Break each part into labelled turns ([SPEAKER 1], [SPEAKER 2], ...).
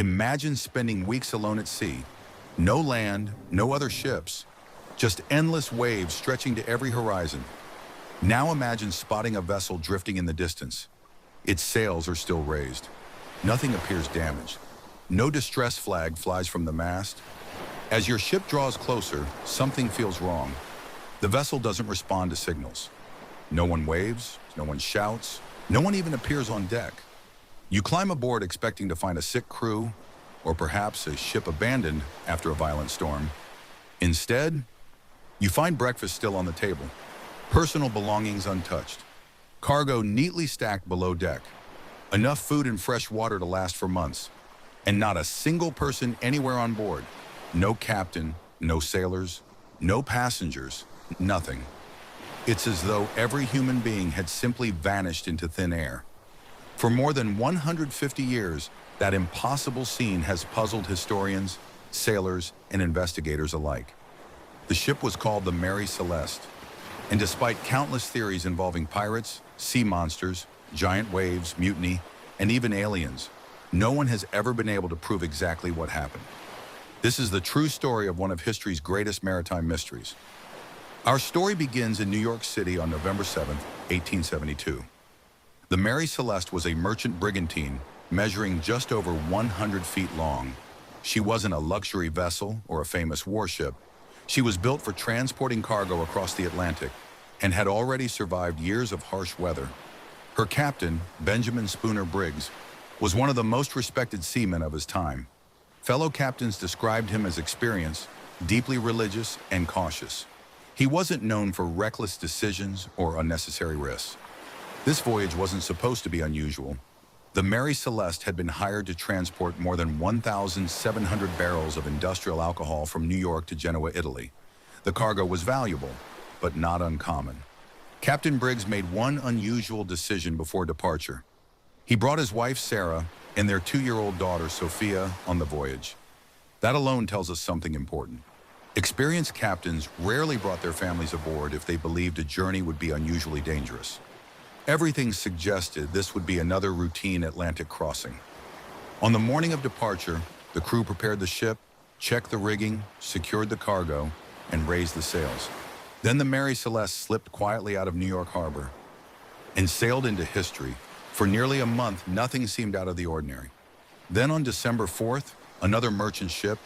[SPEAKER 1] Imagine spending weeks alone at sea. No land, no other ships, just endless waves stretching to every horizon. Now imagine spotting a vessel drifting in the distance. Its sails are still raised. Nothing appears damaged. No distress flag flies from the mast. As your ship draws closer, something feels wrong. The vessel doesn't respond to signals. No one waves, no one shouts, no one even appears on deck. You climb aboard expecting to find a sick crew, or perhaps a ship abandoned after a violent storm. Instead, you find breakfast still on the table, personal belongings untouched, cargo neatly stacked below deck, enough food and fresh water to last for months, and not a single person anywhere on board. No captain, no sailors, no passengers, nothing. It's as though every human being had simply vanished into thin air. For more than 150 years, that impossible scene has puzzled historians, sailors, and investigators alike. The ship was called the Mary Celeste, and despite countless theories involving pirates, sea monsters, giant waves, mutiny, and even aliens, no one has ever been able to prove exactly what happened. This is the true story of one of history's greatest maritime mysteries. Our story begins in New York City on November 7, 1872. The Mary Celeste was a merchant brigantine measuring just over 100 feet long. She wasn't a luxury vessel or a famous warship. She was built for transporting cargo across the Atlantic and had already survived years of harsh weather. Her captain, Benjamin Briggs, was one of the most respected seamen of his time. Fellow captains described him as experienced, deeply religious, and cautious. He wasn't known for reckless decisions or unnecessary risks. This voyage wasn't supposed to be unusual. The Mary Celeste had been hired to transport more than 1,700 barrels of industrial alcohol from New York to Genoa, Italy. The cargo was valuable, but not uncommon. Captain Briggs made one unusual decision before departure. He brought his wife, Sarah, and their 2-year-old daughter, Sophia, on the voyage. That alone tells us something important. Experienced captains rarely brought their families aboard if they believed a journey would be unusually dangerous. Everything suggested this would be another routine Atlantic crossing. On the morning of departure, the crew prepared the ship, checked the rigging, secured the cargo, and raised the sails. Then the Mary Celeste slipped quietly out of New York Harbor and sailed into history. For nearly a month, nothing seemed out of the ordinary. Then on December 4th, another merchant ship,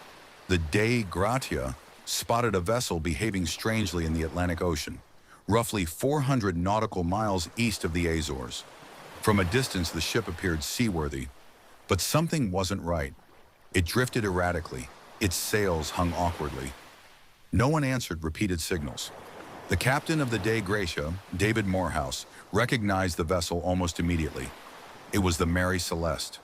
[SPEAKER 1] the Dei Gratia, spotted a vessel behaving strangely in the Atlantic Ocean, roughly 400 nautical miles east of the Azores. From a distance, the ship appeared seaworthy, but something wasn't right. It drifted erratically. Its sails hung awkwardly. No one answered repeated signals. The captain of the Dei Gratia, David Morehouse, recognized the vessel almost immediately. It was the Mary Celeste.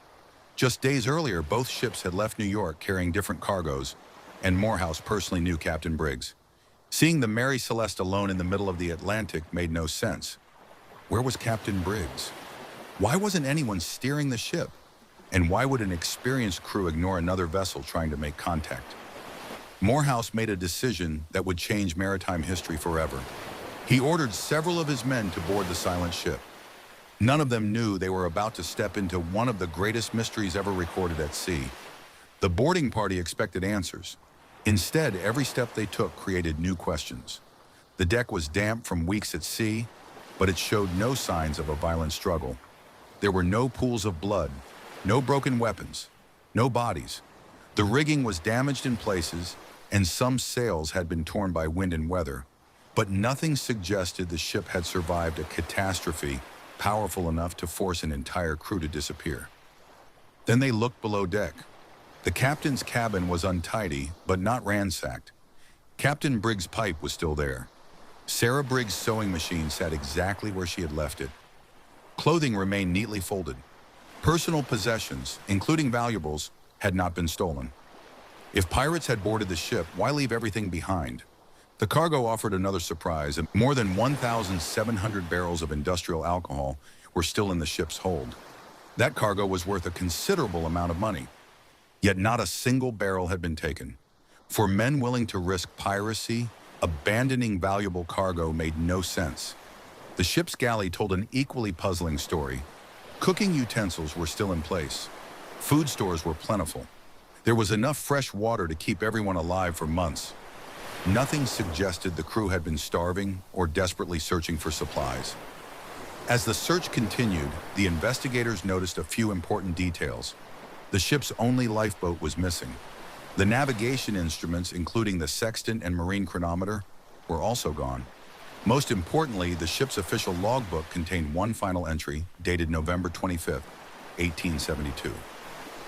[SPEAKER 1] Just days earlier, both ships had left New York carrying different cargoes, and Morehouse personally knew Captain Briggs. Seeing the Mary Celeste alone in the middle of the Atlantic made no sense. Where was Captain Briggs? Why wasn't anyone steering the ship? And why would an experienced crew ignore another vessel trying to make contact? Morehouse made a decision that would change maritime history forever. He ordered several of his men to board the silent ship. None of them knew they were about to step into one of the greatest mysteries ever recorded at sea. The boarding party expected answers. Instead, every step they took created new questions. The deck was damp from weeks at sea, but it showed no signs of a violent struggle. There were no pools of blood, no broken weapons, no bodies. The rigging was damaged in places, and some sails had been torn by wind and weather, but nothing suggested the ship had survived a catastrophe powerful enough to force an entire crew to disappear. Then they looked below deck. The captain's cabin was untidy, but not ransacked. Captain Briggs' pipe was still there. Sarah Briggs' sewing machine sat exactly where she had left it. Clothing remained neatly folded. Personal possessions, including valuables, had not been stolen. If pirates had boarded the ship, why leave everything behind? The cargo offered another surprise. More than 1,700 barrels of industrial alcohol were still in the ship's hold. That cargo was worth a considerable amount of money. Yet not a single barrel had been taken. For men willing to risk piracy, abandoning valuable cargo made no sense. The ship's galley told an equally puzzling story. Cooking utensils were still in place. Food stores were plentiful. There was enough fresh water to keep everyone alive for months. Nothing suggested the crew had been starving or desperately searching for supplies. As the search continued, the investigators noticed a few important details. The ship's only lifeboat was missing. The navigation instruments, including the sextant and marine chronometer, were also gone. Most importantly, the ship's official logbook contained one final entry, dated November 25, 1872.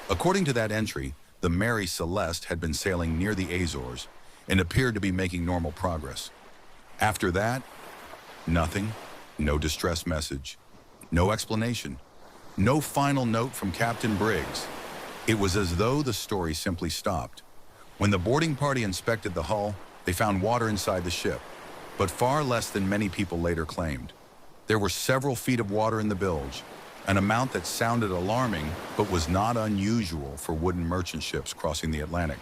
[SPEAKER 1] According to that entry, the Mary Celeste had been sailing near the Azores and appeared to be making normal progress. After that, nothing, no distress message, no explanation, no final note from Captain Briggs. It was as though the story simply stopped. When the boarding party inspected the hull, they found water inside the ship, but far less than many people later claimed. There were several feet of water in the bilge, an amount that sounded alarming but was not unusual for wooden merchant ships crossing the Atlantic.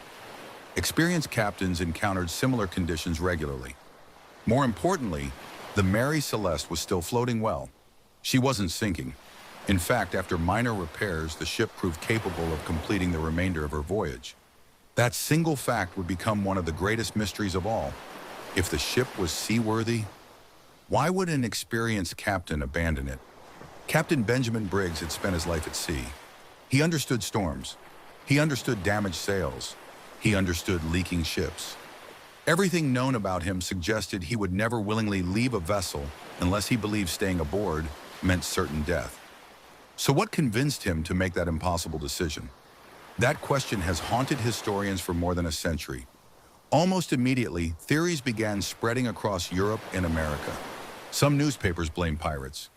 [SPEAKER 1] Experienced captains encountered similar conditions regularly. More importantly, the Mary Celeste was still floating well. She wasn't sinking. In fact, after minor repairs, the ship proved capable of completing the remainder of her voyage. That single fact would become one of the greatest mysteries of all. If the ship was seaworthy, why would an experienced captain abandon it? Captain Benjamin Briggs had spent his life at sea. He understood storms. He understood damaged sails. He understood leaking ships. Everything known about him suggested he would never willingly leave a vessel unless he believed staying aboard meant certain death. So what convinced him to make that impossible decision? That question has haunted historians for more than a century. Almost immediately, theories began spreading across Europe and America. Some newspapers blamed pirates.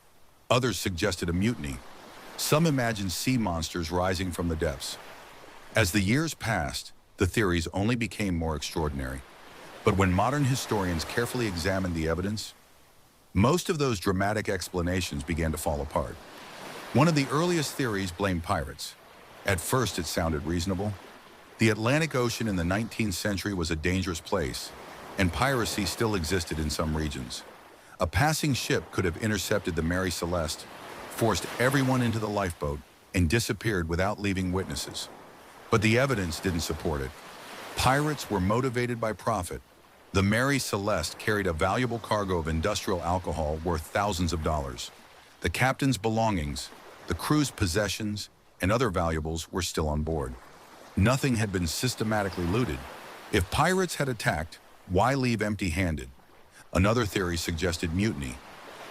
[SPEAKER 1] Others suggested a mutiny. Some imagined sea monsters rising from the depths. As the years passed, the theories only became more extraordinary. But when modern historians carefully examined the evidence, most of those dramatic explanations began to fall apart. One of the earliest theories blamed pirates. At first, it sounded reasonable. The Atlantic Ocean in the 19th century was a dangerous place, and piracy still existed in some regions. A passing ship could have intercepted the Mary Celeste, forced everyone into the lifeboat, and disappeared without leaving witnesses. But the evidence didn't support it. Pirates were motivated by profit. The Mary Celeste carried a valuable cargo of industrial alcohol worth thousands of dollars. The captain's belongings, the crew's possessions, and other valuables were still on board. Nothing had been systematically looted. If pirates had attacked, why leave empty-handed? Another theory suggested mutiny.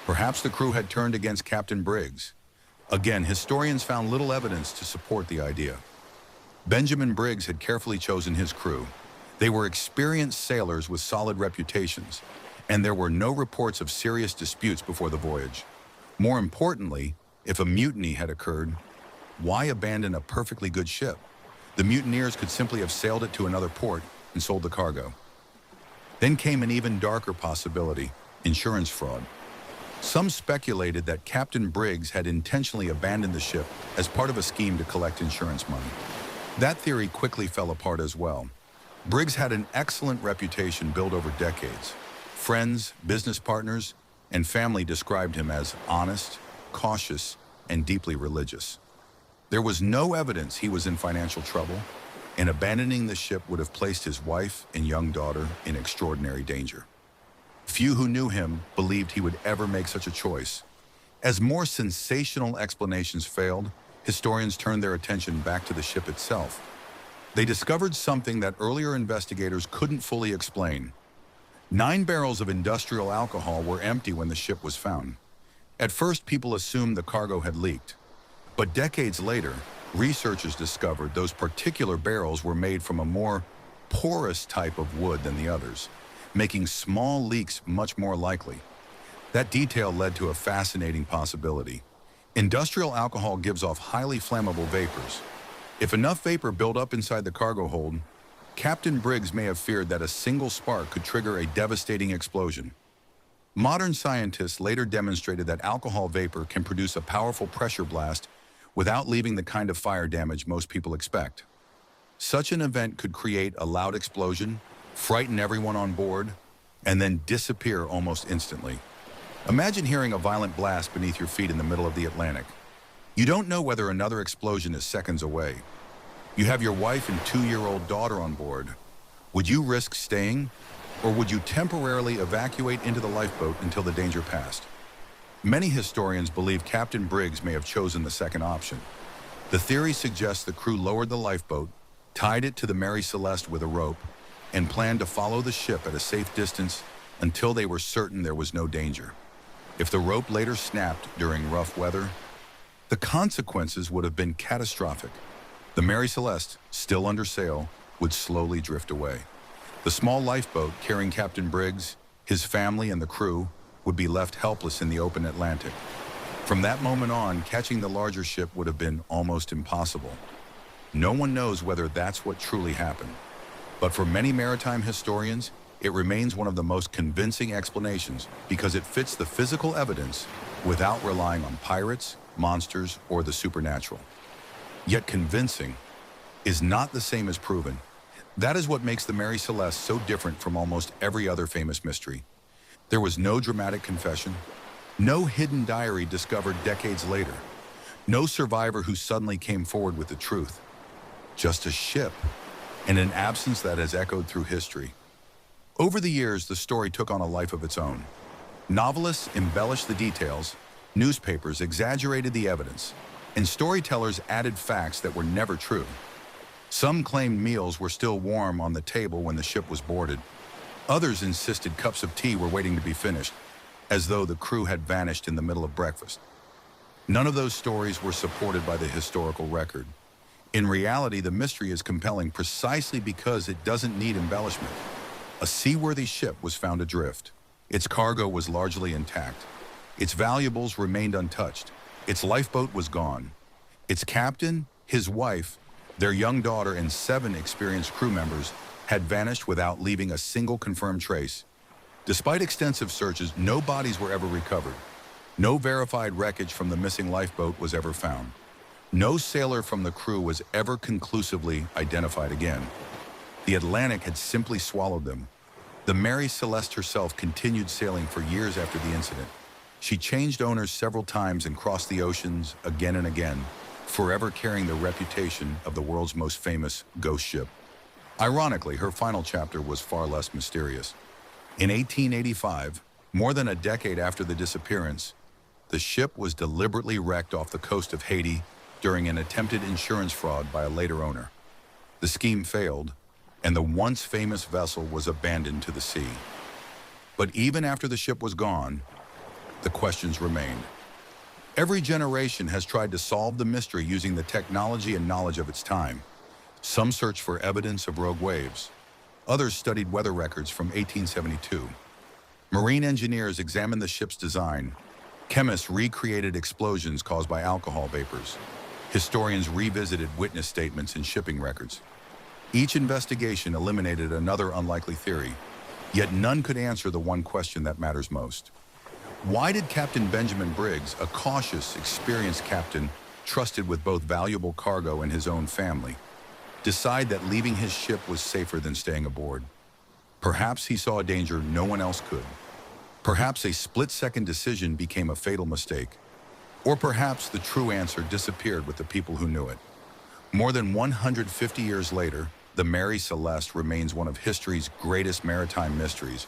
[SPEAKER 1] Perhaps the crew had turned against Captain Briggs. Again, historians found little evidence to support the idea. Benjamin Briggs had carefully chosen his crew. They were experienced sailors with solid reputations, and there were no reports of serious disputes before the voyage. More importantly, if a mutiny had occurred, why abandon a perfectly good ship? The mutineers could simply have sailed it to another port and sold the cargo. Then came an even darker possibility: insurance fraud. Some speculated that Captain Briggs had intentionally abandoned the ship as part of a scheme to collect insurance money. That theory quickly fell apart as well. Briggs had an excellent reputation built over decades. Friends, business partners, and family described him as honest, cautious, and deeply religious. There was no evidence he was in financial trouble, and abandoning the ship would have placed his wife and young daughter in extraordinary danger. Few who knew him believed he would ever make such a choice. As more sensational explanations failed, historians turned their attention back to the ship itself. They discovered something that earlier investigators couldn't fully explain. 9 barrels of industrial alcohol were empty when the ship was found. At first, people assumed the cargo had leaked. But decades later, researchers discovered those particular barrels were made from a more porous type of wood than the others, making small leaks much more likely. That detail led to a fascinating possibility. Industrial alcohol gives off highly flammable vapors. If enough vapor built up inside the cargo hold, Captain Briggs may have feared that a single spark could trigger a devastating explosion. Modern scientists later demonstrated that alcohol vapor can produce a powerful pressure blast without leaving the kind of fire damage most people expect. Such an event could create a loud explosion, frighten everyone on board, and then disappear almost instantly. Imagine hearing a violent blast beneath your feet in the middle of the Atlantic. You don't know whether another explosion is seconds away. You have your wife and 2-year-old daughter on board. Would you risk staying, or would you temporarily evacuate into the lifeboat until the danger passed? Many historians believe Captain Briggs may have chosen the second option. The theory suggests the crew lowered the lifeboat, tied it to the Mary Celeste with a rope, and planned to follow the ship at a safe distance until they were certain there was no danger. If the rope later snapped during rough weather, the consequences would have been catastrophic. The Mary Celeste, still under sail, would slowly drift away. The small lifeboat carrying Captain Briggs, his family, and the crew would be left helpless in the open Atlantic. From that moment on, catching the larger ship would have been almost impossible. No one knows whether that's what truly happened. But for many maritime historians, it remains one of the most convincing explanations because it fits the physical evidence without relying on pirates, monsters, or the supernatural. Yet convincing is not the same as proven. That is what makes the Mary Celeste so different from almost every other famous mystery. There was no dramatic confession, no hidden diary discovered decades later, no survivor who suddenly came forward with the truth. Just a ship, and an absence that has echoed through history. Over the years, the story took on a life of its own. Novelists embellished the details, newspapers exaggerated the evidence, and storytellers added facts that were never true. Some claimed meals were still warm on the table when the ship was boarded. Others insisted cups of tea were waiting to be finished, as though the crew had vanished in the middle of breakfast. None of those stories were supported by the historical record. In reality, the mystery is compelling precisely because it doesn't need embellishment. A seaworthy ship was found adrift. Its cargo was largely intact. Its valuables remained untouched. Its lifeboat was gone. Its captain, his wife, their young daughter, and 7 experienced crew members had vanished without leaving a single confirmed trace. Despite extensive searches, no bodies were ever recovered. No verified wreckage from the missing lifeboat was ever found. No sailor from the crew was ever conclusively identified again. The Atlantic had simply swallowed them. The Mary Celeste herself continued sailing for years after the incident. She changed owners several times and crossed the oceans again and again, forever carrying the reputation of the world's most famous ghost ship. Ironically, her final chapter was far less mysterious. In 1885, more than a decade after the disappearance, the ship was deliberately wrecked off the coast of Haiti during an attempted insurance fraud by a later owner. The scheme failed, and the once famous vessel was abandoned to the sea. But even after the ship was gone, the questions remained. Every generation has tried to solve the mystery using the technology and knowledge of its time. Some searched for evidence of rogue waves. Others studied weather records from 1872. Marine engineers examined the ship's design. Chemists recreated explosions caused by alcohol vapors. Historians revisited witness statements and shipping records. Each investigation eliminated another unlikely theory, yet none could answer the one question that matters most. Why did Captain Benjamin Briggs, a cautious, experienced captain trusted with both valuable cargo and his own family, decide that leaving his ship was safer than staying aboard? Perhaps he saw a danger no one else could. Perhaps a split-second decision became a fatal mistake. Or perhaps the true answer disappeared with the people who knew it. More than 150 years later, the Mary Celeste remains one of history's greatest maritime mysteries,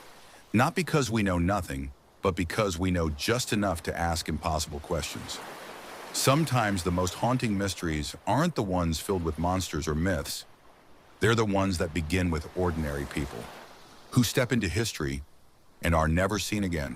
[SPEAKER 1] not because we know nothing, but because we know just enough to ask impossible questions. Sometimes the most haunting mysteries aren't the ones filled with monsters or myths. They're the ones that begin with ordinary people, who step into history and are never seen again.